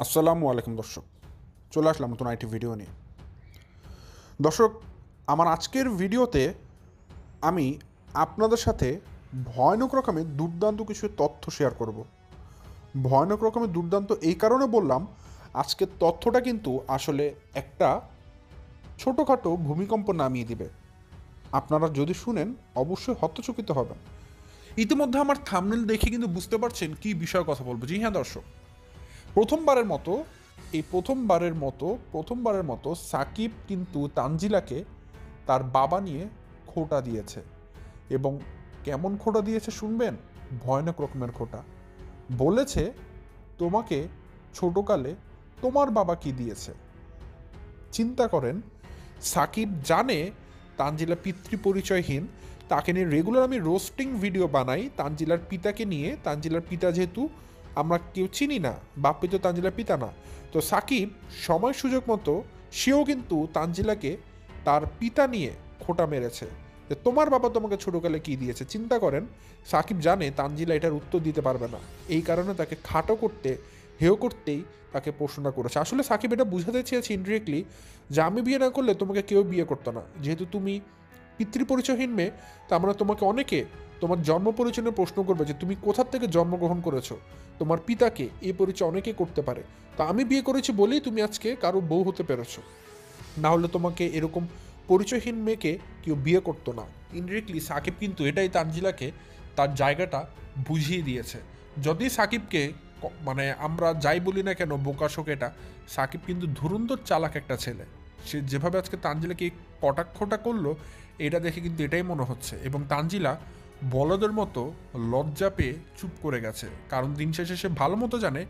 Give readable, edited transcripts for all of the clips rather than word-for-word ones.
আসসালামু আলাইকুম দর্শক, চলে আসলাম নতুন আইটি ভিডিও নিয়ে। দর্শক, আমার আজকের ভিডিওতে আমি আপনাদের সাথে ভয়ানক রকমের দুর্দান্ত কিছু তথ্য শেয়ার করব। ভয়ানক রকমের দুর্দান্ত এই কারণে বললাম, আজকের তথ্যটা কিন্তু আসলে একটা ছোটোখাটো ভূমিকম্প নামিয়ে দিবে। আপনারা যদি শুনেন অবশ্যই হতচকিত হবেন। ইতিমধ্যে আমার থাম্বনেল দেখে কিন্তু বুঝতে পারছেন কী বিষয়ে কথা বলবো। জি হ্যাঁ দর্শক, প্রথমবারের মতো সাকিব কিন্তু তানজিলাকে তার বাবা নিয়ে খোঁটা দিয়েছে। এবং কেমন খোঁটা দিয়েছে শুনবেন? ভয়ানক রকমের খোঁটা। বলেছে, তোমাকে ছোটকালে তোমার বাবা কি দিয়েছে। চিন্তা করেন, সাকিব জানে তানজিলা পিতৃ পরিচয়হীন, তাকে নিয়ে রেগুলার আমি রোস্টিং ভিডিও বানাই তানজিলার পিতাকে নিয়ে। তানজিলার পিতা যেহেতু আমরা কেউ চিনি না, বাপ্পি তো তানজিলার পিতা না, তো সাকিব সময় সুযোগ মতো সেও কিন্তু তানজিলাকে তার পিতা নিয়ে খোঁটা মেরেছে যে তোমার বাবা তোমাকে ছোটোকালে কী দিয়েছে। চিন্তা করেন, সাকিব জানে তানজিলা এটার উত্তর দিতে পারবে না, এই কারণে তাকে খাটো করতে, হেয় করতেই তাকে প্রশ্নটা করেছে। আসলে সাকিব এটা বুঝাতে চেয়েছে ইনডিরেক্টলি যে আমি বিয়ে না করলে তোমাকে কেউ বিয়ে করতো না, যেহেতু তুমি পিতৃপরিচয়হীন মেয়ে, তার মানে তোমাকে অনেকে তোমার জন্ম পরিচয় নিয়ে প্রশ্ন করবে যে তুমি কোথার থেকে জন্মগ্রহণ করেছো, তোমার পিতাকে এই পরিচয় অনেকে করতে পারে। তা আমি বিয়ে করেছি বলেই তুমি আজকে কারো বউ হতে পেরেছো, না হলে তোমাকে এরকম পরিচয়হীন মেয়েকে কেউ বিয়ে করতো না। ইনডিরেক্টলি সাকিব কিন্তু এটাই তানজিলাকে তার জায়গাটা বুঝিয়ে দিয়েছে। যদি সাকিবকে মানে আমরা যাই বলি না কেন বোকাশোক, এটা সাকিব কিন্তু ধুরন্ধর চালাক একটা ছেলে। সে যেভাবে আজকে তানজিলাকে কটাক্ষটা করলো, এটা দেখে কিন্তু এটাই মনে হচ্ছে। এবং তানজিলা বলদের মতো লজ্জা পেয়ে চুপ করে গেছে, কারণ দিন শেষে সে ভালো মতো জানে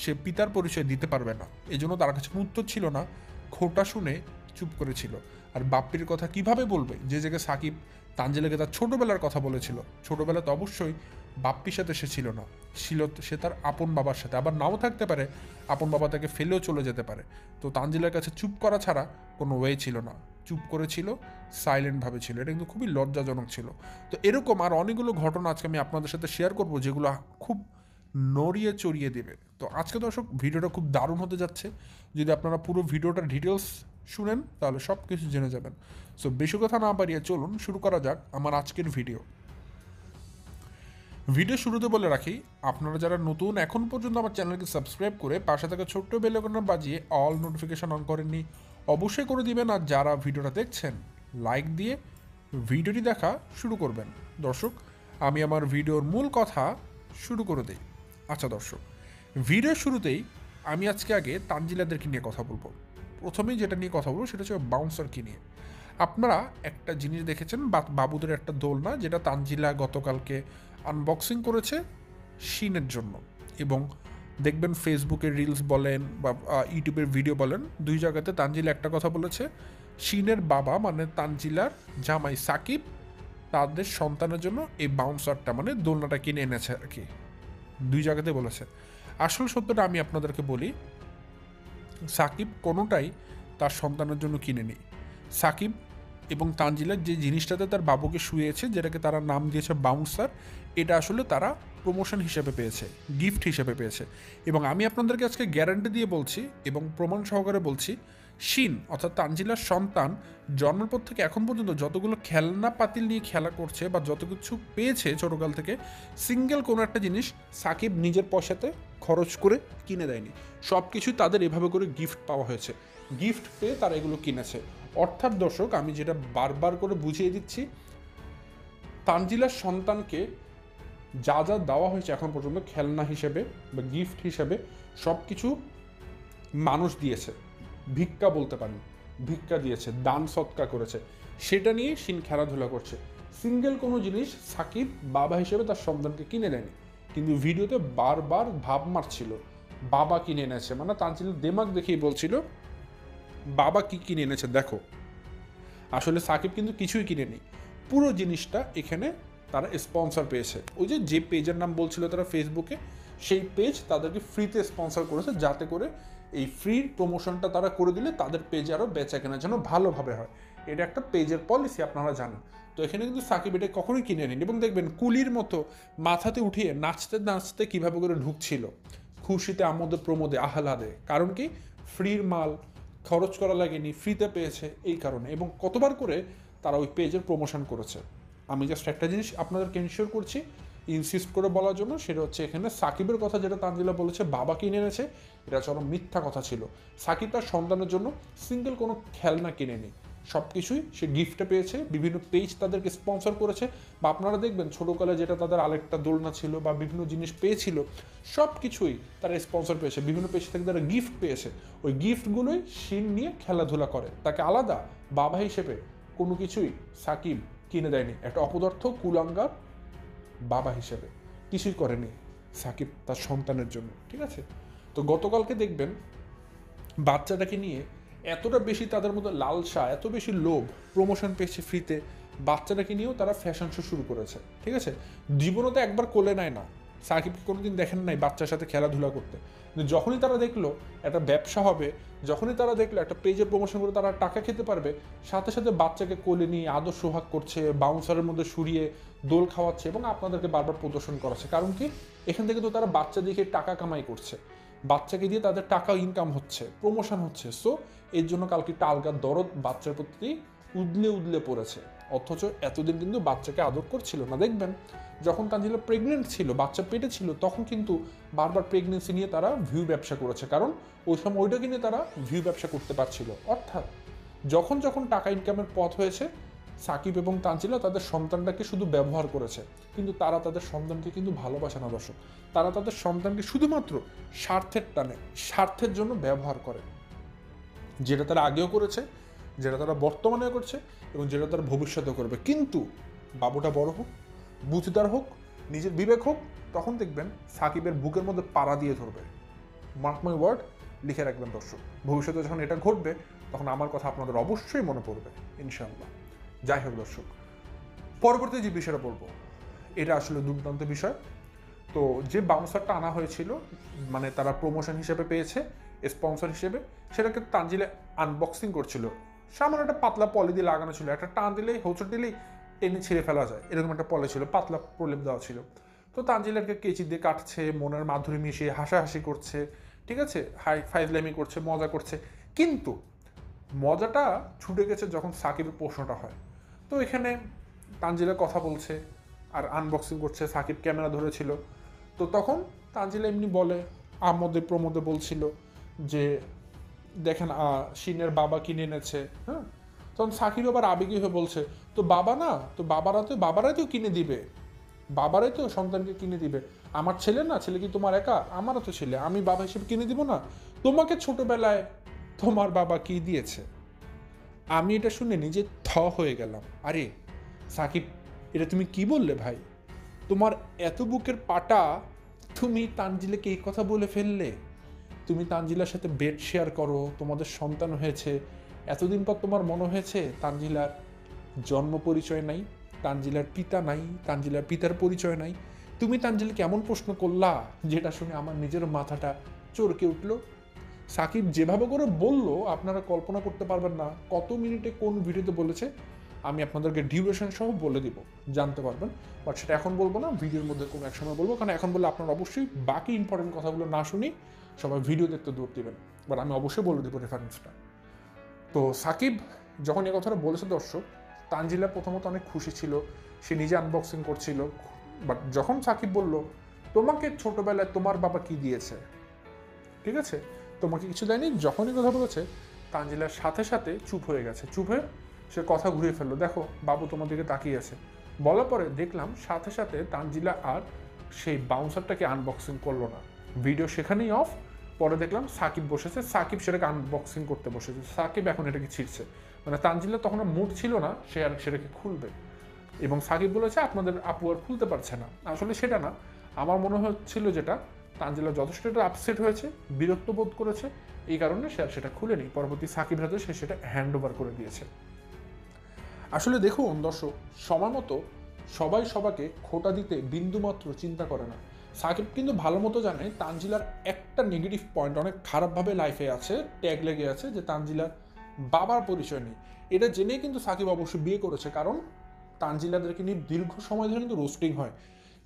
সে পিতার পরিচয় দিতে পারবে না। এই জন্য তার কাছে উত্তর ছিল না, খোটা শুনে চুপ করেছিল। আর বাপ্পির কথা কিভাবে বলবে, যে জায়গায় সাকিব তানজিলাকে তার ছোটোবেলার কথা বলেছিল। ছোটোবেলা তো অবশ্যই বাপ্পির সাথে সে ছিল না, ছিল সে তার আপন বাবার সাথে। আবার নাও থাকতে পারে, আপন বাবা তাকে ফেলেও চলে যেতে পারে। তো তানজিলার কাছে চুপ করা ছাড়া কোনো ওয়ে ছিল না। চুপ করেছিল, সাইলেন্টভাবে ছিল। এটা কিন্তু খুবই লজ্জাজনক ছিল। তো এরকম আর অনেকগুলো ঘটনা আজকে আমি আপনাদের সাথে শেয়ার করব, যেগুলো খুব নড়িয়ে চড়িয়ে দেবে। তো আজকে দর্শক ভিডিওটা খুব দারুণ হতে যাচ্ছে। যদি আপনারা পুরো ভিডিওটার ডিটেলস শুনেন তাহলে সব কিছু জেনে যাবেন। সো বেশি কথা না বাড়িয়ে চলুন শুরু করা যাক আমার আজকের ভিডিও। ভিডিও শুরুতে বলে রাখি, আপনারা যারা নতুন এখন পর্যন্ত আমার চ্যানেলকে সাবস্ক্রাইব করে পাশে থাকা ছোট্ট বেল আইকনটা বাজিয়ে অল নোটিফিকেশন অন করেননি, অবশ্যই করে দিবেন। আর যারা ভিডিওটা দেখছেন লাইক দিয়ে ভিডিওটি দেখা শুরু করবেন। দর্শক, আমি আমার ভিডিওর মূল কথা শুরু করে দিই। আচ্ছা দর্শক, ভিডিওর শুরুতেই আমি আজকে আগে তানজিলাদেরকে নিয়ে কথা বলবো। প্রথমেই যেটা নিয়ে কথা বলবো সেটা হচ্ছে বাউন্সারকে নিয়ে। আপনারা একটা জিনিস দেখেছেন, বাবুদের একটা দোলনা, যেটা তানজিলা গতকালকে আনবক্সিং করেছে শিনের জন্য। এবং দেখবেন ফেসবুকের রিলস বলেন বা ইউটিউবের ভিডিও বলেন, দুই জায়গাতে তানজিলা একটা কথা বলেছে, শিনের বাবা মানে তানজিলার জামাই সাকিব তাদের সন্তানের জন্য এই বাউন্সারটা মানে দোলনাটা কিনে এনেছে আর কি। দুই জায়গাতে বলেছে। আসল সত্যটা আমি আপনাদেরকে বলি, সাকিব কোনোটাই তার সন্তানের জন্য কিনেনি। সাকিব এবং তানজিলার যে জিনিসটাতে তার বাবুকে শুয়েছে, যেটাকে তারা নাম দিয়েছে বাউন্সার, এটা আসলে তারা প্রমোশন হিসেবে পেয়েছে, গিফট হিসেবে পেয়েছে। এবং আমি আপনাদেরকে আজকে গ্যারান্টি দিয়ে বলছি এবং প্রমাণ সহকারে বলছি, শিন অর্থাৎ তানজিলার সন্তান জন্মের পর থেকে এখন পর্যন্ত যতগুলো খেলনা পাতিল নিয়ে খেলা করছে বা যত কিছু পেয়েছে ছোটোকাল থেকে, সিঙ্গেল কোনো একটা জিনিস সাকিব নিজের পয়সাতে খরচ করে কিনে দেয়নি। সব কিছুই তাদের এভাবে করে গিফট পাওয়া হয়েছে, গিফট পেয়ে তারা এগুলো কিনেছে। অর্থাৎ দর্শক, আমি যেটা বারবার করে বুঝিয়ে দিচ্ছি, তানজিলার সন্তানকে যা যা দেওয়া হয়েছে এখন পর্যন্ত খেলনা হিসেবে বা গিফট হিসেবে, সব কিছু মানুষ দিয়েছে। ভিক্ষা বলতে পারেন, ভিক্ষা দিয়েছে, দান সৎকার করেছে, সেটা নিয়ে শিন খেলাধুলা করছে। সিঙ্গেল কোনো জিনিস সাকিব বাবা হিসেবে তার সন্তানকে কিনে দেয়নি। কিন্তু ভিডিওতে বারবার ভাব মারছিল বাবা কিনে এনেছে, মানে তানজিলার দেমাগ দেখেই বলছিল বাবা কি কিনে এনেছে দেখো। আসলে সাকিব কিন্তু কিছুই কিনেনি, পুরো জিনিসটা এখানে তারা স্পন্সর পেয়েছে। ওই যে পেজের নাম বলছিল তারা ফেসবুকে, সেই পেজ তাদেরকে ফ্রিতে স্পন্সর করেছে, যাতে করে এই ফ্রি প্রমোশনটা তারা করে দিলে তাদের পেজে আরও বেচা কেনার জন্য ভালোভাবে হয়। এটা একটা পেজের পলিসি, আপনারা জানেন। তো এখানে কিন্তু সাকিব এটা কখনোই কিনে নিন। এবং দেখবেন কুলির মতো মাথাতে উঠিয়ে নাচতে নাচতে কীভাবে করে ঢুকছিল, খুশিতে আমোদে প্রমোদে আহ্লাদে। কারণ কি, ফ্রির মাল, খরচ করা লাগেনি, ফ্রিতে পেয়েছে এই কারণে। এবং কতবার করে তারা ওই পেজের প্রমোশন করেছে। আমি জাস্ট একটা জিনিস আপনাদেরকে ইনশিওর করছি, ইনসিস্ট করে বলার জন্য, সেটা হচ্ছে এখানে সাকিবের কথা যেটা তানজিলা বলেছে বাবা কিনে এনেছে, এটা চরম মিথ্যা কথা ছিল। সাকিব তার সন্তানের জন্য সিঙ্গেল কোনো খেলনা কিনেনি, সব কিছুই সে গিফটে পেয়েছে। বিভিন্ন পেজ তাদেরকে স্পন্সর করেছে, বা আপনারা দেখবেন ছোটোকালে যেটা তাদের আরেকটা দোলনা ছিল বা বিভিন্ন জিনিস পেয়েছিল, সব কিছুই তারা স্পন্সর পেয়েছে। বিভিন্ন পেজ থেকে তারা গিফট পেয়েছে, ওই গিফটগুলোই শিন নিয়ে খেলাধুলা করে। তাকে আলাদা বাবা হিসেবে কোনো কিছুই সাকিব কিনে দেয়নি। একটা অপদার্থ কুলাঙ্গার বাবা হিসেবে কিছুই করেনি সাকিব তার সন্তানের জন্য, ঠিক আছে? তো গতকালকে দেখবেন বাচ্চাটাকে নিয়ে এতটা বেশি তাদের মধ্যে লালসা, এত বেশি লোভ, প্রমোশন পেয়েছে ফ্রিতে, বাচ্চাটাকে নিয়েও তারা ফ্যাশন শো শুরু করেছে, ঠিক আছে? জীবনও তো একবার কোলে নেয় না, সাকিবকে কোনোদিন দেখেন নাই বাচ্চার সাথে খেলাধুলা করতে। কিন্তু যখনই তারা দেখলো একটা ব্যবসা হবে, যখনই তারা দেখলো একটা পেজের প্রমোশন করে তারা টাকা খেতে পারবে, সাথে সাথে বাচ্চাকে কোলে নিয়ে আদর সোহাগ করছে, বাউন্সারের মধ্যে শুরিয়ে দোল খাওয়াচ্ছে এবং আপনাদেরকে বারবার প্রদর্শন করাচ্ছে। কারণ কি, এখান থেকে তো তারা বাচ্চা দেখে টাকা কামাই করছে, বাচ্চাকে দিয়ে তাদের টাকা ইনকাম হচ্ছে, প্রমোশন হচ্ছে। সো এর জন্য কালকে টালগার দরদ বাচ্চার প্রতি উদলে উদলে পড়েছে। অথচ এতদিন কিন্তু বাচ্চাকে আদর করছিল না। দেখবেন যখন তানজিলা প্রেগনেন্ট ছিল, বাচ্চা পেটে ছিল, তখন কিন্তু বারবার প্রেগনেন্সি নিয়ে তারা ভিউ ব্যবসা করেছে, কারণ ওই সময় ওইটাকে নিয়ে তারা ভিউ ব্যবসা করতে পারছিল। অর্থাৎ যখন যখন টাকা ইনকামের পথ হয়েছে, সাকিব এবং তানজিলা তাদের সন্তানটাকে শুধু ব্যবহার করেছে, কিন্তু তারা তাদের সন্তানকে কিন্তু ভালোবাসে না দর্শক। তারা তাদের সন্তানকে শুধুমাত্র স্বার্থের টানে, স্বার্থের জন্য ব্যবহার করে, যেটা তারা আগেও করেছে, যেটা তারা বর্তমানেও করছে এবং যেটা তারা ভবিষ্যতেও করবে। কিন্তু বাবুটা বড় হোক, বুঝদার হোক, নিজের বিবেক হোক, তখন দেখবেন সাকিবের বুকের মধ্যে পাড়া দিয়ে ধরবে। মার্ক মাই ওয়ার্ড, লিখে রাখবেন দর্শক। ভবিষ্যতে যখন এটা ঘটবে, তখন আমার কথা আপনাদের অবশ্যই মনে পড়বে ইনশাআল্লাহ। যাই হোক দর্শক, পরবর্তী যে বিষয়টা বলবো, এটা আসলে দুর্দান্ত বিষয়। তো যে বাউন্সারটা আনা হয়েছিল, মানে তারা প্রমোশন হিসেবে পেয়েছে, স্পন্সর হিসেবে, সেটাকে তানজিলা আনবক্সিং করছিল। সামান্য একটা পাতলা পলি দিয়ে লাগানো ছিল, একটা টান দিলেই, হোঁচট দিলেই টেনে ছিঁড়ে ফেলা যায়, এরকম একটা পলি ছিল, পাতলা প্রলেপ দেওয়া ছিল। তো তানজিলাকে কেচি দিয়ে কাটছে, মনের মাধুরী মিশিয়ে হাসাহাসি করছে, ঠিক আছে, ফাইজলামি করছে, মজা করছে। কিন্তু মজাটা ছুটে গেছে যখন সাকিবের প্রশ্নটা হয়। তো এখানে তানজিলা কথা বলছে আর আনবক্সিং করছে, সাকিব ক্যামেরা ধরেছিল। তো তখন তানজিলা এমনি বলে, আমোদে প্রমোদে বলছিল যে দেখেন শিনের বাবা কিনে এনেছে, হ্যাঁ। তখন সাকিব আবার আবেগী হয়ে বলছে, তো বাবা না, তো বাবারাই তো কিনে দিবে, বাবারাই তো সন্তানকে কিনে দিবে। আমার ছেলে না, ছেলে কি তোমার একা? আমারও তো ছেলে, আমি বাবা হিসেবে কিনে দিব না? তোমাকে ছোটবেলায় তোমার বাবা কি দিয়েছে? আমি এটা শুনে নিজে হয়ে গেলাম। আরে সাকিব, এটা তুমি কি বললে ভাই? তোমার এত বুকের পাটা, তুমি তানজিলাকে এই কথা বলে ফেললে? তুমি তানজিলার সাথে বেড শেয়ার করো, তোমাদের সন্তান হয়েছে, এতদিন পর তোমার মনে হয়েছে তানজিলার জন্ম পরিচয় নাই, তানজিলার পিতা নাই, তানজিলার পিতার পরিচয় নাই। তুমি তানজিলাকে এমন প্রশ্ন করলা যেটা শুনে আমার নিজের মাথাটা চরকে উঠলো। সাকিব যেভাবে করে বললো, আপনারা কল্পনা করতে পারবেন না কত মিনিটে কোন ভিডিওতে বলেছে। আমি আপনাদেরকে ডিউরেশন সহ বলে দিব, জানতে পারবেন। বাট সেটা এখন বলবো না, ভিডিওর মধ্যে কোনো এক সময় বলবো, কারণ এখন বললে আপনারা অবশ্যই বাকি ইম্পর্টেন্ট কথাগুলো না শুনি সবাই ভিডিও দেখতে দৌড় দিবেন। বাট আমি অবশ্যই বলে দেবো রেফারেন্সটা। তো সাকিব যখন এই কথাটা বলেছে দর্শক, তানজিলা প্রথমত অনেক খুশি ছিল, সে নিজে আনবক্সিং করছিল। বাট যখন সাকিব বলল, তোমাকে ছোটবেলায় তোমার বাবা কি দিয়েছে, ঠিক আছে, তোমাকে কিছু দেয়নি, যখনই কথা বলেছে, তানজিলার সাথে সাথে চুপ হয়ে গেছে। চুপ হয়ে সে কথা ঘুরিয়ে ফেললো, দেখো বাবু তোমার দিকে তাকিয়ে আছে। বলার পরে দেখলাম সাথে সাথে তানজিলা আর সেই বাউন্সারটাকে আনবক্সিং করলো না, ভিডিও সেখানেই অফ। পরে দেখলাম সাকিব বসেছে, সাকিব সেটাকে আনবক্সিং করতে বসেছে, সাকিব এখন এটাকে ছিঁড়ছে। মানে তানজিলা তখন মুড ছিল না সে আর সেটাকে খুলবে, এবং সাকিব বলেছে আপনাদের আপু আর খুলতে পারছে না। আসলে সেটা না, আমার মনে হচ্ছিল যেটা, তানজিলা যথেষ্ট এটা আপসেট হয়েছে, বিরক্ত বোধ করেছে, এই কারণে সে আর সেটা খুলেনি। পরবর্তী সাকিব হাতে সে সেটা হ্যান্ড ওভার করে দিয়েছে। আসলে দেখুন দর্শক, সময় মতো সবাই সবাইকে খোটা দিতে বিন্দুমাত্র চিন্তা করে না। সাকিব কিন্তু ভালো মতো জানে তানজিলার একটা নেগেটিভ পয়েন্ট অনেক খারাপভাবে লাইফে আছে, ট্যাগ লেগে আছে, যে তানজিলার বাবার পরিচয় নেই। এটা জেনেই কিন্তু সাকিব অবশ্যই বিয়ে করেছে, কারণ তানজিলাদেরকে নিয়ে দীর্ঘ সময় ধরে কিন্তু রোস্টিং হয়।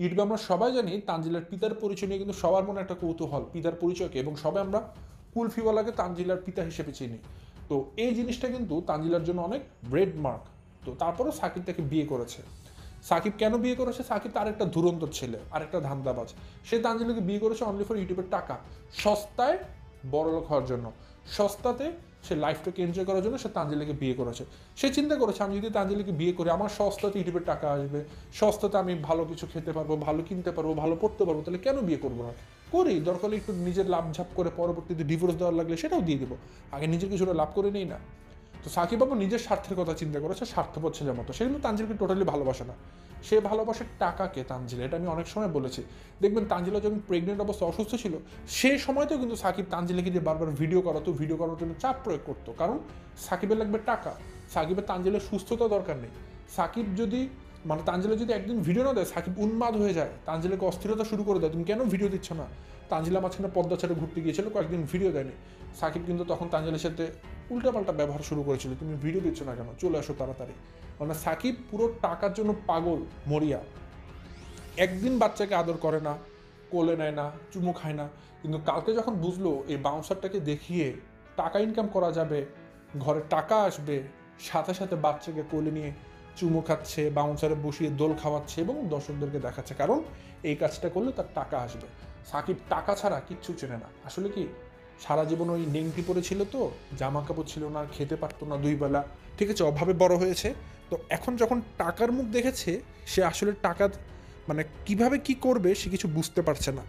ইউটিউবে আমরা সবাই জানি তানজিলার পিতার পরিচয় নিয়ে কিন্তু সবার মনে একটা কৌতূহল, পিতার পরিচয়কে, এবং সবাই আমরা কুলফিওয়ালাকে তানজিলার পিতা হিসেবে চিনি। তো এই জিনিসটা কিন্তু তানজিলার জন্য অনেক রেড মার্ক। তো তারপরেও সাকিব তাকে বিয়ে করেছে। সাকিব কেন বিয়ে করেছে? সাকিব তার একটা দুরন্ত ছেলে, আর একটা ধান্দাবাজ। সে তানজিলাকে বিয়ে করেছে অনলি ফর ইউটিউবের টাকা, সস্তায় বড়লোক হওয়ার জন্য, সস্তাতে সে লাইফটাকে এনজয় করার জন্য সে তানজিলাকে বিয়ে করেছে। সে চিন্তা করেছে আমি যদি তানজিলাকে বিয়ে করি আমার সস্তাতে ইউটিউবের টাকা আসবে, সস্তাতে আমি ভালো কিছু খেতে পারবো, ভালো কিনতে পারবো, ভালো পড়তে পারবো, তাহলে কেন বিয়ে করবো না? করি, দরকার হলে একটু নিজের লাভ ঝাপ করে পরবর্তীতে ডিভোর্স দেওয়ার লাগলে সেটাও দিয়ে দেবো, আগে নিজের কিছুটা লাভ করে নেই না। তো সাকিব বাবু নিজের স্বার্থের কথা চিন্তা করেছে, স্বার্থপর ছেলের মতো। সে কিন্তু তানজিলকে টোটালি ভালোবাসে না, সে ভালোবাসে টাকাকে। তানজিলা, এটা আমি অনেক সময় বলেছি। দেখবেন তানজিলা যখন প্রেগনেন্ট অবস্থা অসুস্থ ছিল সেই সময়তেও কিন্তু সাকিব তানজিলাকে দিয়ে বারবার ভিডিও করানোর জন্য চাপ প্রয়োগ করতো, কারণ সাকিবের লাগবে টাকা। সাকিবের তানজিলার সুস্থতা দরকার নেই। সাকিব যদি তানজিলা যদি একদিন ভিডিও না দেয় সাকিব উন্মাদ হয়ে যায়, তানজিলাকে অস্থিরতা শুরু করে দেয়, তুমি কেন ভিডিও দিচ্ছ না? তানজিলা মাঝখানে পদ্মা ছেড়ে ঘুরতে গিয়েছিল, কয়েকদিন ভিডিও দেয়নি। সাকিব কিন্তু তখন তানজিলার সাথে উল্টাপাল্টা ব্যবহার শুরু করেছিল, তুমি ভিডিও দিচ্ছ না কেন, চলে আসো তাড়াতাড়ি। মানে সাকিব পুরো টাকার জন্য পাগল, মরিয়া। একদিন বাচ্চাকে আদর করে না, কোলে নেয় না, চুমু খায় না। কিন্তু কালকে যখন বুঝলো এই বাউন্সারটাকে দেখিয়ে টাকা ইনকাম করা যাবে, ঘরে টাকা আসবে, সাথে সাথে বাচ্চাকে কোলে নিয়ে চুমু খাচ্ছে, বাউন্সারে বসিয়ে দোল খাওয়াচ্ছে এবং দর্শকদেরকে দেখাচ্ছে, কারণ এই কাজটা করলে তার টাকা আসবে। সাকিব টাকা ছাড়া কিচ্ছু চেনে না। আসলে কি সারা জীবন ওই নেংটি পড়েছিল, তো জামা কাপড় ছিল না, খেতে পারতো না দুই বেলা, ঠিক আছে, অভাবে বড় হয়েছে। তো এখন যখন টাকার মুখ দেখেছে সে আসলে টাকা কিভাবে কি করবে সে কিছু বুঝতে পারছে না।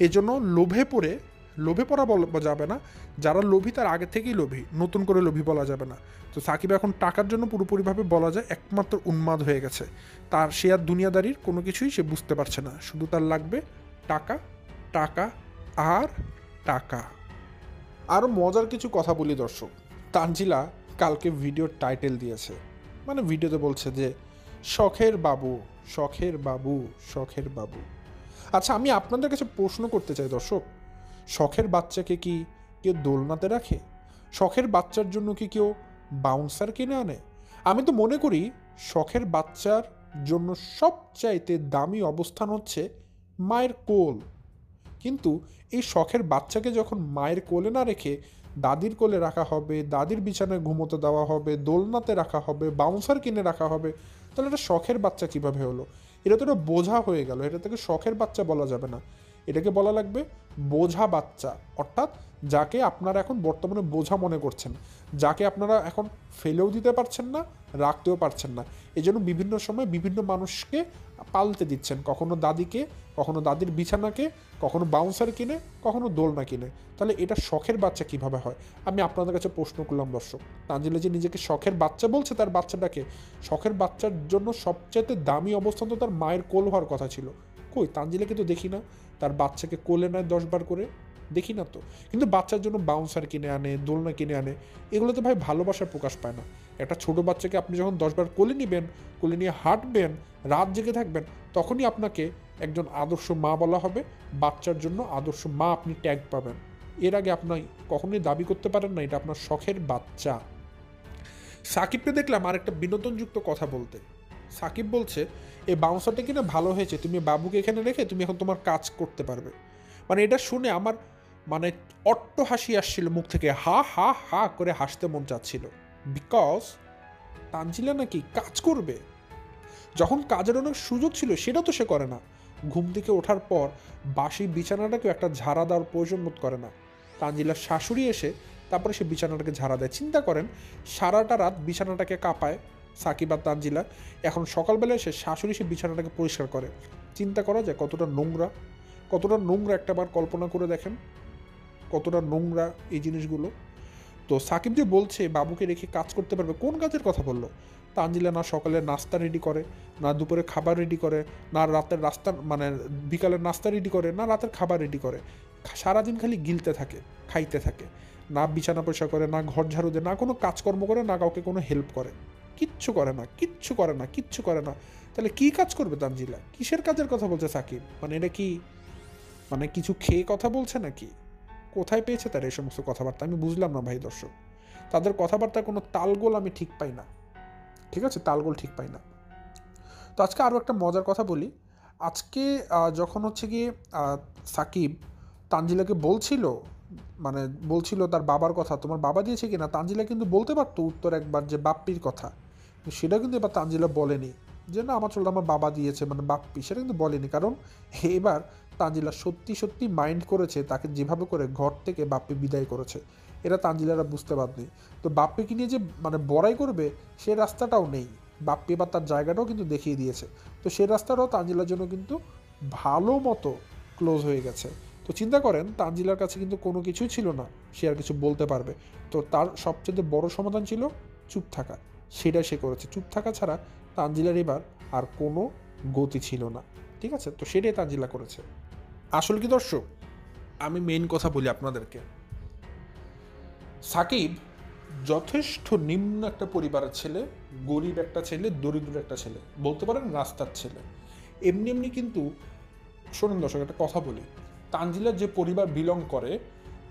এই জন্য লোভে পড়া বলা যাবে না, যারা লোভী তার আগে থেকেই লোভী, নতুন করে লোভী বলা যাবে না। তো সাকিব এখন টাকার জন্য পুরোপুরিভাবে বলা যায় একমাত্র উন্মাদ হয়ে গেছে। তার সে আর দুনিয়াদারির কোনো কিছুই সে বুঝতে পারছে না, শুধু তার লাগবে টাকা, টাকা আর টাকা। আরও মজার কিছু কথা বলি দর্শক, তানজিলা কালকে ভিডিওর টাইটেল দিয়েছে, ভিডিওতে বলছে যে শখের বাবু, শখের বাবু, শখের বাবু। আচ্ছা, আমি আপনাদের কাছে প্রশ্ন করতে চাই দর্শক, শখের বাচ্চাকে কি কেউ দোলনাতে রাখে? শখের বাচ্চার জন্য কি কেউ বাউন্সার কিনে আনে? আমি তো মনে করি শখের বাচ্চার জন্য সবচাইতে দামি অবস্থান হচ্ছে মায়ের কোল। কিন্তু এই শখের বাচ্চাকে যখন মায়ের কোলে না রেখে দাদির কোলে রাখা হবে, দাদির বিছানায় ঘুমোতে দেওয়া হবে, দোলনাতে রাখা হবে, বাউন্সার কিনে রাখা হবে, তাহলে এটা শখের বাচ্চা কিভাবে হলো? এটা তো একটা বোঝা হয়ে গেল, এটা থেকে শখের বাচ্চা বলা যাবে না, এটাকে বলা লাগবে বোঝা বাচ্চা। অর্থাৎ যাকে আপনারা এখন বর্তমানে বোঝা মনে করছেন, যাকে আপনারা এখন ফেলেও দিতে পারছেন না, রাখতেও পারছেন না, এই জন্য বিভিন্ন সময় বিভিন্ন মানুষকে পাল্টে দিচ্ছেন, কখনো দাদিকে, কখনো দাদির বিছানাকে, কখনো বাউন্সার কিনে, কখনো দোলনা কিনে। তাহলে এটা শখের বাচ্চা কিভাবে হয়? আমি আপনাদের কাছে প্রশ্ন করলাম দর্শক, তানজিলা যে নিজেকে শখের বাচ্চা বলছে, তার বাচ্চাটাকে শখের বাচ্চার জন্য সবচেয়ে দামি অবস্থান তো তার মায়ের কোল হওয়ার কথা ছিল। কই, তানজিলাকে তো দেখি না তার বাচ্চাকে কোলে নেয় 10 বার করে, দেখি না তো। কিন্তু বাচ্চার জন্য বাউন্সার কিনে আনে, দোলনা কিনে আনে, এগুলো তো ভাই ভালোবাসার প্রকাশ পায় না। একটা ছোট বাচ্চাকে আপনি যখন 10 বার কোলে নেবেন, কোলে নিয়ে হাঁটবেন, রাত জেগে থাকবেন, তখনই আপনাকে একজন আদর্শ মা বলা হবে, বাচ্চার জন্য আদর্শ মা আপনি ট্যাগ পাবেন। এর আগে আপনি কখনোই দাবি করতে পারেন না এটা আপনার শখের বাচ্চা। সাকিবকে দেখলাম আর একটা বিনোদনযুক্ত কথা বলতে। সাকিব বলছে এই বাউন্সারটা কিনা ভালো হয়েছে, তুমি বাবুকে এখানে রেখে তুমি এখন তোমার কাজ করতে পারবে। এটা শুনে আমার অট্ট হাসি আসছিল মুখ থেকে, হা হা হা করে হাসতে মন চাচ্ছিল। বিকজ তানজিলা নাকি কাজ করবে, যখন কাজের অনেক সুযোগ ছিল সেটা তো সে করে না। ঘুম থেকে ওঠার পর বাসি বিছানাটাকেও একটা ঝাড়া দেওয়ার প্রয়োজন বোধ করে না। তানজিলার শাশুড়ি এসে তারপরে সে বিছানাটাকে ঝাড়া দেয়। চিন্তা করেন, সারাটা রাত বিছানাটাকে কাঁপায় সাকিব আর তানজিলা, এখন সকালবেলায় সে শাশুড়ি সে বিছানাটাকে পরিষ্কার করে। চিন্তা করা যায় কতটা নোংরা, কতটা নোংরা একটাবার কল্পনা করে দেখেন, কতটা নোংরা এই জিনিসগুলো। তো সাকিব যে বলছে বাবুকে রেখে কাজ করতে পারবে, কোন কাজের কথা বললো? তানজিলা না সকালে নাস্তা রেডি করে, না দুপুরে খাবার রেডি করে, না রাতের বিকালের নাস্তা রেডি করে, না রাতের খাবার রেডি করে। সারাদিন খালি গিলতে থাকে, খাইতে থাকে, না বিছানা পরিষ্কার করে, না ঘর ঝাড়ু দেয়, না কোনো কাজকর্ম করে, না কাউকে কোনো হেল্প করে, কিচ্ছু করে না, কিচ্ছু করে না, কিচ্ছু করে না। তাহলে কি কাজ করবে তানজিলা? কিসের কাজের কথা বলছে সাকিব? এটা কি কিছু খেয়ে কথা বলছে নাকি? কোথায় পেয়েছে তার এই সমস্ত কথাবার্তা? আমি বুঝলাম না ভাই দর্শক, তাদের কথাবার্তার কোনো তালগোল আমি ঠিক পাই না, ঠিক আছে, তালগোল ঠিক পাই না। তো আজকে আরও একটা মজার কথা বলি। আজকে যখন হচ্ছে গিয়ে সাকিব তানজিলাকে বলছিল তার বাবার কথা, তোমার বাবা দিয়েছে কিনা, তানজিলা কিন্তু বলতে পারতো উত্তর একবার যে বাপ্পির কথা, সেটা কিন্তু এবার তানজিলা বলেনি যে না আমার চলতে আমার বাবা দিয়েছে মানে বাপ্পি, সেটা কিন্তু বলেনি। কারণ এবার তানজিলা সত্যি সত্যি মাইন্ড করেছে তাকে যেভাবে করে ঘর থেকে বাপ্পি বিদায় করেছে, এটা তানজিলারা বুঝতে পারেনি। তো বাপ্পিকে নিয়ে যে মানে বড়াই করবে সে রাস্তাটাও নেই, বাপ্পি এবার তার জায়গাটাও কিন্তু দেখিয়ে দিয়েছে। তো সেই রাস্তাটাও তানজিলার জন্য কিন্তু ভালো মতো ক্লোজ হয়ে গেছে। তো চিন্তা করেন তানজিলার কাছে কিন্তু কোনো কিছুই ছিল না সে আর কিছু বলতে পারবে, তো তার সবচেয়ে বড় সমাধান ছিল চুপ থাকা, সেটা সে করেছে। চুপ থাকা ছাড়া তানজিলার এবার আর কোনো গতি ছিল না, ঠিক আছে? তো সেটাই তানজিলা করেছে। আসলে কি দর্শক, আমি মেইন কথা বলি আপনাদেরকে, সাকিব যথেষ্ট নিম্ন একটা পরিবারের ছেলে, গরিব একটা ছেলে, দরিদ্র একটা ছেলে, বলতে পারেন রাস্তার ছেলে। এমনি এমনি কিন্তু শোনেন দর্শক, একটা কথা বলি, তানজিলার যে পরিবার বিলং করে,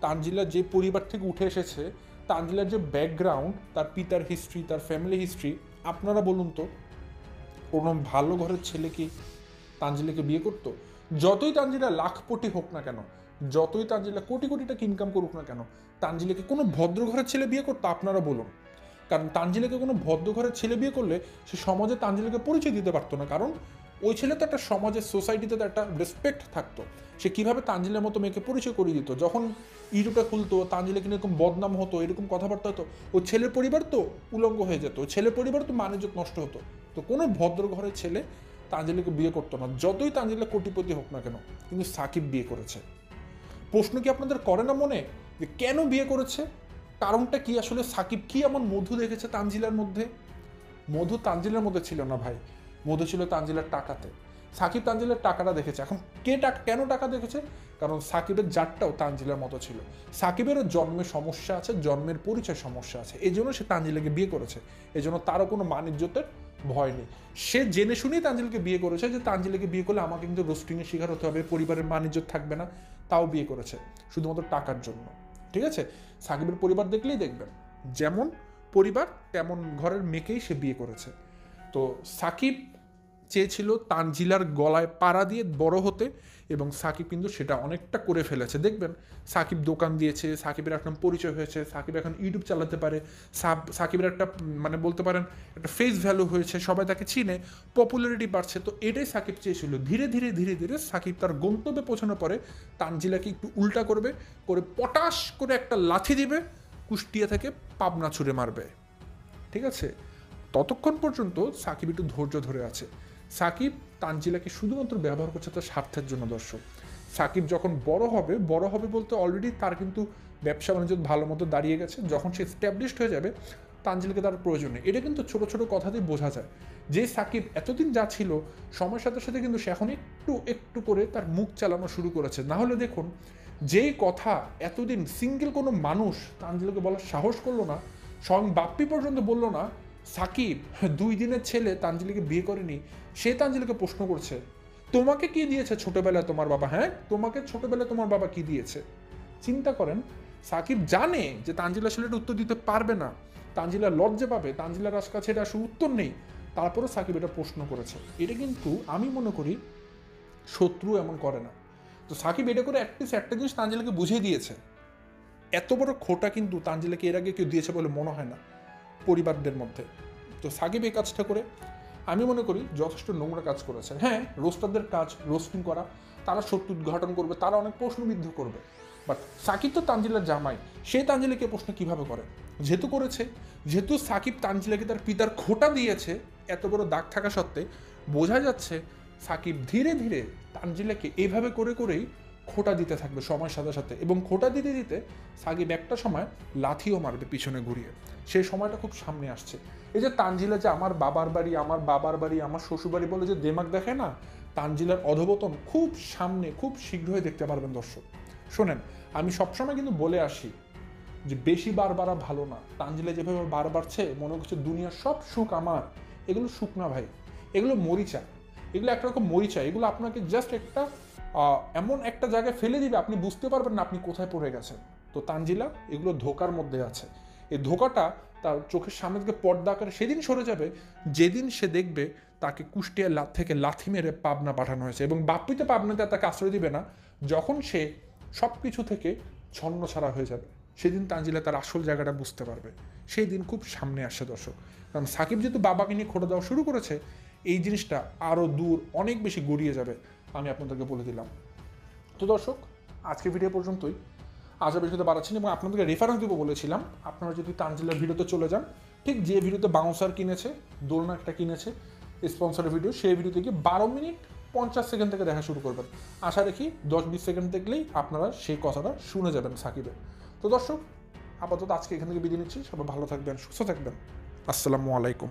তানজিলার যে পরিবার থেকে উঠে এসেছে, তানজিলার যে ব্যাকগ্রাউন্ড, তার পিতার হিস্ট্রি, তার ফ্যামিলি হিস্ট্রি, আপনারা বলুন তো কোনো ভালো ঘরের ছেলে কি তানজিলাকে বিয়ে করতো? যতই তানজিলা লাখপতি হোক না কেন, যতই তানজিলা কোটি কোটি টাকা ইনকাম করুক না কেন, তানজিলাকে কোনো ভদ্র ঘরের ছেলে বিয়ে করতো? আপনারা বলুন। কারণ তানজিলাকে কোনো ভদ্র ঘরের ছেলে বিয়ে করলে সে সমাজে তানজিলাকে পরিচয় দিতে পারতো না, কারণ ওই ছেলে তো একটা সমাজের সোসাইটিতে তো একটা রেসপেক্ট থাকতো। সে কীভাবে তানজিলের মতো মেয়েকে পরিচয় করিয়ে দিত? যখন ইউটিউবটা খুলতো তানজিলা কিনে এরকম বদনাম হতো, এরকম কথাবার্তা হতো, ও ছেলের পরিবার তো উলঙ্গ হয়ে যেত, ছেলের পরিবার তো মানিজ্যত নষ্ট হতো। তো কোনো ভদ্র ঘরের ছেলে তানজিলাকে বিয়ে করতো না, যতই তানজিলা কোটিপতি হোক না কেন। কিন্তু সাকিব বিয়ে করেছে। প্রশ্ন কি আপনাদের করে না মনে যে কেন বিয়ে করেছে? কারণটা কি? আসলে সাকিব কি এমন মধু দেখেছে তানজিলার মধ্যে? মধু তানজিলার মধ্যে ছিল না ভাই, মধু ছিল তানজিলার টাকাতে। সাকিব তানজিলার টাকাটা দেখেছে। এখন কেন টাকা দেখেছে? কারণ সাকিবের জাতটাও তানজিলার মতো ছিল। সাকিবেরও জন্মের সমস্যা আছে, জন্মের পরিচয় সমস্যা আছে, এই জন্য সে তানজিলাকে বিয়ে করেছে। এই জন্য তারও কোনো মানিজ্যতের ভয় নেই। সে জেনে শুনেই তানজিলাকে বিয়ে করেছে যে তানজিলাকে বিয়ে করলে আমাকে কিন্তু রোস্টিংয়ের শিকার হতে হবে, পরিবারের মানিজ্য থাকবে না, তাও বিয়ে করেছে শুধুমাত্র টাকার জন্য। ঠিক আছে? সাকিবের পরিবার দেখলেই দেখবেন যেমন পরিবার তেমন ঘরের মেয়েকেই সে বিয়ে করেছে। তো সাকিব চেয়েছিল তানজিলার গলায় পাড়া দিয়ে বড় হতে, এবং সাকিব কিন্তু সেটা অনেকটা করে ফেলেছে। দেখবেন সাকিব দোকান দিয়েছে, সাকিবের একটা পরিচয় হয়েছে, সাকিব এখন ইউটিউব চালাতে পারে, সাকিবের একটা মানে বলতে পারেন একটা ফেস ভ্যালু হয়েছে, সবাই তাকে চিনে, পপুলারিটি বাড়ছে। তো এটাই সাকিব চেয়েছিল। ধীরে ধীরে ধীরে ধীরে সাকিব তার গন্তব্যে পৌঁছানোর পরে তানজিলাকে একটু উল্টা করবে, করে পটাশ করে একটা লাথি দিবে, কুষ্টিয়া থেকে পাবনা ছুঁড়ে মারবে। ঠিক আছে? ততক্ষণ পর্যন্ত সাকিব একটু ধৈর্য ধরে আছে। সাকিব তানজিলাকে শুধুমাত্র ব্যবহার করছে তার স্বার্থের জন্য। দর্শক, সাকিব যখন বড় হবে বলতে অলরেডি তার কিন্তু ব্যবসা বাণিজ্য ভালো মতো দাঁড়িয়ে গেছে, যখন সে এস্টাবলিশড হয়ে যাবে তানজিলাকে তার প্রয়োজন নেই। এটা কিন্তু ছোট ছোট কথাতেই বোঝা যায় যে সাকিব এতদিন যা ছিল সময়ের সাথে সাথে কিন্তু সে এখন একটু একটু করে তার মুখ চালানো শুরু করেছে। না হলে দেখুন, যেই কথা এতদিন সিঙ্গেল কোনো মানুষ তানজিলাকে বলার সাহস করলো না, স্বয়ং বাপ্পি পর্যন্ত বললো না, সাকিব 2 দিনের ছেলে তানজিলাকে বিয়ে করেনি, সে তানজিলাকে প্রশ্ন করছে তোমাকে কি দিয়েছে ছোটবেলায় তোমার বাবা? হ্যাঁ, তোমাকে ছোটবেলায় তোমার বাবা কি দিয়েছে? চিন্তা করেন, সাকিব জানে যে তানজিলা আসলে এটা উত্তর দিতে পারবে না, তানজিলা লজ্জা পাবে, তানজিলার কাছে এটা আসলে উত্তর নেই, তারপরেও সাকিব এটা প্রশ্ন করেছে। এটা কিন্তু আমি মনে করি শত্রু এমন করে না। তো সাকিব এটা করে অ্যাটলিস্ট একটা জিনিস তানজিলাকে বুঝিয়ে দিয়েছে। এত বড় খোটা কিন্তু তানজিলাকে এর আগে কেউ দিয়েছে বলে মনে হয় না পরিবারদের মধ্যে। তো সাকিব এই কাজটা করে আমি মনে করি যথেষ্ট নোংরা কাজ করেছে। হ্যাঁ, রোস্টারদের কাজ রোস্টিং করা, তারা সত্য উদ্ঘাটন করবে, তারা অনেক প্রশ্নবিদ্ধ করবে, বাট সাকিব তো তানজিলার জামাই, সে তানজিলাকে প্রশ্ন কিভাবে করে? যেহেতু সাকিব তানজিলাকে তার পিতার খোটা দিয়েছে, এত বড় দাগ থাকা সত্ত্বে বোঝা যাচ্ছে সাকিব ধীরে ধীরে তানজিলাকে এইভাবে করে করেই খোটা দিতে থাকবে সময়ের সাথে সাথে, এবং খোটা দিতে দিতে সাকিব একটা সময় লাথিও মারবে পিছনে ঘুরিয়ে। সেই সময়টা খুব সামনে আসছে। এই যে তানজিলা যে আমার বাবার বাড়ি, আমার শ্বশুরবাড়ি বলে যে দেমাগ দেখায় না, তানজিলার অধোপতন খুব সামনে, খুব শীঘ্রই দেখতে পারবেন দর্শক। শোনেন, আমি সবসময় কিন্তু বলে আসি যে বেশি বার বাড়া ভালো না। তানজিলা যেভাবে বার বাড়ছে মনে হচ্ছে দুনিয়ার সব সুখ আমার, এগুলো সুখ না ভাই, এগুলো মরিচা, এগুলো একটা রকম মরিচা। এগুলো আপনাকে জাস্ট একটা এমন একটা জায়গায় ফেলে দিবে, আপনি বুঝতে পারবেন না আপনি কোথায় পড়ে গেছেন। তো তানজিলা এগুলো ধোকার মধ্যে আছে, এই ধোকাটা তার চোখের সামনে থেকে পর্দা আকারে সেদিন সরে যাবে যেদিন সে দেখবে তাকে কুষ্টিয়া থেকে লাথি মেরে পাবনা পাঠানো হয়েছে, এবং বাপ্পিতে পাবনাতে তাকে আশ্রয় দিবে না। যখন সে সব কিছু থেকে ছন্ন ছাড়া হয়ে যাবে সেদিন তানজিলা তার আসল জায়গাটা বুঝতে পারবে। সেই দিন খুব সামনে আসে দর্শক, কারণ সাকিব যেহেতু বাবাকে নিয়ে খোটা দেওয়া শুরু করেছে, এই জিনিসটা আরও দূর অনেক বেশি গড়িয়ে যাবে, আমি আপনাদেরকে বলে দিলাম। তো দর্শক, আজকে ভিডিও পর্যন্তই, আজ আর ভিডিওতে বাড়াচ্ছি না, এবং আপনাদেরকে রেফারেন্স দেবো বলেছিলাম। আপনারা যদি তানজিলার ভিডিওতে চলে যান, ঠিক যে ভিডিওতে বাউন্সার কিনেছে, দোলনা একটা কিনেছে স্পন্সরের ভিডিও, সেই ভিডিও থেকে 12 মিনিট 50 সেকেন্ড থেকে দেখা শুরু করবেন। আশা রাখি 10-20 সেকেন্ড দেখলেই আপনারা সেই কথাটা শুনে যাবেন সাকিবের। তো দর্শক, আপাতত আজকে এখান থেকে বিদায় নিচ্ছি। সবাই ভালো থাকবেন, সুস্থ থাকবেন। আসসালামু আলাইকুম।